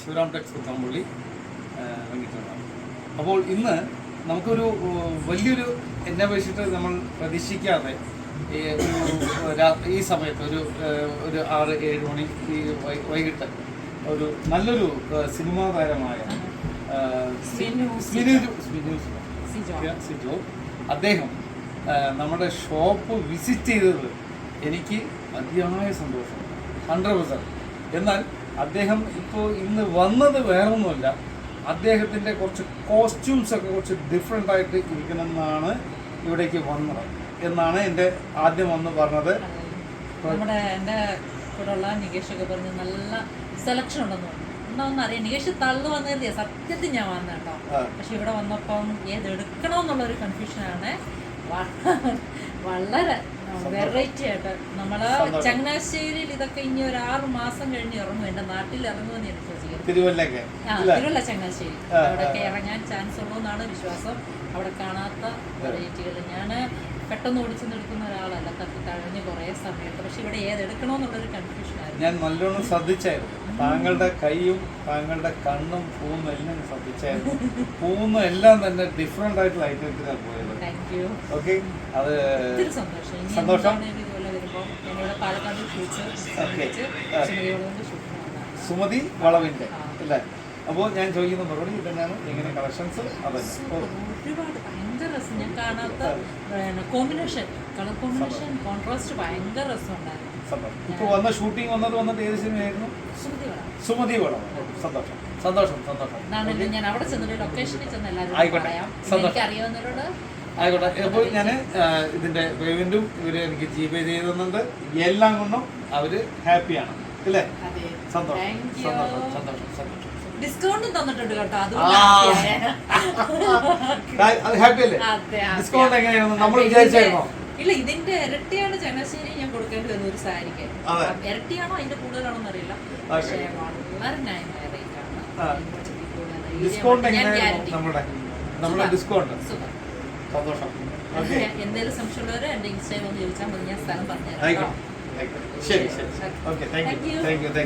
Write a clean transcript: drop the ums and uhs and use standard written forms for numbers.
Shivaram Tex Kuthampully വാങ്ങിയിട്ടുണ്ടാകും. അപ്പോൾ ഇന്ന് നമുക്കൊരു വലിയൊരു എന്നെ വെച്ചിട്ട് നമ്മൾ പ്രതീക്ഷിക്കാതെ ഈ സമയത്ത് ഒരു 6-7 മണി വൈകിട്ട് ഒരു നല്ലൊരു സിനിമാ താരമായ സിജോ അദ്ദേഹം നമ്മുടെ ഷോപ്പ് വിസിറ്റ് ചെയ്തത് എനിക്ക് അതിയായ സന്തോഷം 100%. എന്നാൽ അദ്ദേഹം ഇപ്പോൾ ഇന്ന് വന്നത് വേറൊന്നുമല്ല, അദ്ദേഹത്തിൻ്റെ കുറച്ച് കോസ്റ്റ്യൂംസൊക്കെ കുറച്ച് ഡിഫറെൻ്റ് ആയിട്ട് ഇരിക്കണമെന്നാണ് ഇവിടേക്ക് വന്നത് എന്നാണ് എൻ്റെ ആദ്യം വന്ന് പറഞ്ഞത്. നമ്മുടെ എൻ്റെ കൂടെയുള്ള നികേഷൊക്കെ പറഞ്ഞ് നല്ല സെലക്ഷൻ ഉണ്ടെന്ന് എന്താണെന്ന് അറിയാം. നികേഷ് തള്ളു വന്നത് സത്യത്തിൽ ഞാൻ വന്ന കേട്ടോ. പക്ഷെ ഇവിടെ വന്നപ്പം ഏതെടുക്കണമെന്നുള്ളൊരു കൺഫ്യൂഷനാണ്. വളരെ വെറൈറ്റി ആയിട്ട് നമ്മള് ചങ്ങനാശ്ശേരിയിൽ ഇതൊക്കെ ഇനി ഒരു 6 മാസം കഴിഞ്ഞ് ഇറങ്ങും. എന്റെ നാട്ടിൽ ഇറങ്ങുമെന്ന് എനിക്ക് വിശ്വസിക്കുന്നു. തിരുവല്ല ചങ്ങനാശ്ശേരി അവിടെയൊക്കെ ഇറങ്ങാൻ ചാൻസ് ഉള്ളൂന്നാണ് വിശ്വാസം. അവിടെ കാണാത്ത വെറൈറ്റികൾ ഞാൻ പെട്ടെന്ന് ഓടിച്ചു നിൽക്കുന്ന ഒരാളല്ല, കഴിഞ്ഞ് കുറേ സമയത്ത്. പക്ഷെ ഇവിടെ ഏതെടുക്കണമെന്നുള്ളൊരു കൺഫ്യൂഷനായിരുന്നു. ഞാൻ നല്ലോണം ശ്രദ്ധിച്ചായിരുന്നു. താങ്കളുടെ കൈയും താങ്കളുടെ കണ്ണും പൂന്നും എല്ലാം ശ്രദ്ധിച്ചായിരുന്നു. പൂന്നും എല്ലാം തന്നെ ഡിഫറെന്റ് ആയിട്ടുള്ള ഐറ്റത്തിലാണ് പോയത്. ഓക്കെ, അത് സന്തോഷം. സുമതി വളവിന്റെ അല്ലേ? അപ്പോൾ ഞാൻ ചോദിക്കുന്ന മറുപടി ഇതന്നെയാണ്. എങ്ങനെ കളക്ഷൻസ്? ഒരുപാട് ഭയങ്കര രസം. ഞാൻ കാണാത്ത കോമ്പിനേഷൻ, കളർ കോമ്പിനേഷൻ, കോൺട്രാസ്റ്റ് ഭയങ്കര രസമുണ്ടായിരുന്നു. ഇപ്പോൾ വന്ന ഷൂട്ടിംഗ് വന്നിട്ട് ഏത് സിനിമയായിരുന്നു? സുമതി വളവ്. സന്തോഷം സന്തോഷം സന്തോഷം. ഞാൻ അവിടെ ചെന്നിട്ട് ലൊക്കേഷനിൽ ചെന്ന് എല്ലാവരും പറയാം. എനിക്ക് അറിയാവുന്നവരോട് ആയിക്കോട്ടെ. അപ്പോൾ ഞാൻ ഇതിൻ്റെ പേയ്മെൻറ്റും ഇവർ എനിക്ക് ജിപേ ചെയ്ത് തന്നുണ്ട്. എല്ലാം കൊണ്ടും അവർ ഹാപ്പിയാണ് അല്ലേ? സന്തോഷം സന്തോഷം സന്തോഷം സന്തോഷം. ഡിസ്കൗണ്ടും തന്നിട്ടുണ്ട് കേട്ടോ. അത് ഹാപ്പി അല്ലേ? ഡിസ്കൗണ്ട് എങ്ങനെയാണ് നമ്മൾ വിചാരിച്ചായിരുന്നോ? ഇല്ല, ഇതിന്റെ ഇരട്ടിയാണ് ചങ്ങനാശ്ശേരി ഞാൻ കൊടുക്കേണ്ടി വരുന്ന ഒരു സാരിക്ക്. ഇരട്ടിയാണോ അതിന്റെ കൂടുതലാണോ എന്നറിയില്ല. പക്ഷേ വളരെ ന്യായമായ റേറ്റ് ആണ്. ഡിസ്കൗണ്ട് എങ്ങനെയായിരുന്നു നമ്മുടെ ഡിസ്കൗണ്ട്? സന്തോഷം. എന്തെങ്കിലും സംശയമുള്ളവർ എന്റെ ഇൻസ്റ്റാഗ്രാം ഒന്ന് ചോദിച്ചാൽ മതി, ഞാൻ സ്ഥലം പറഞ്ഞുതരാം. ശരി ശരി. Okay, thank you.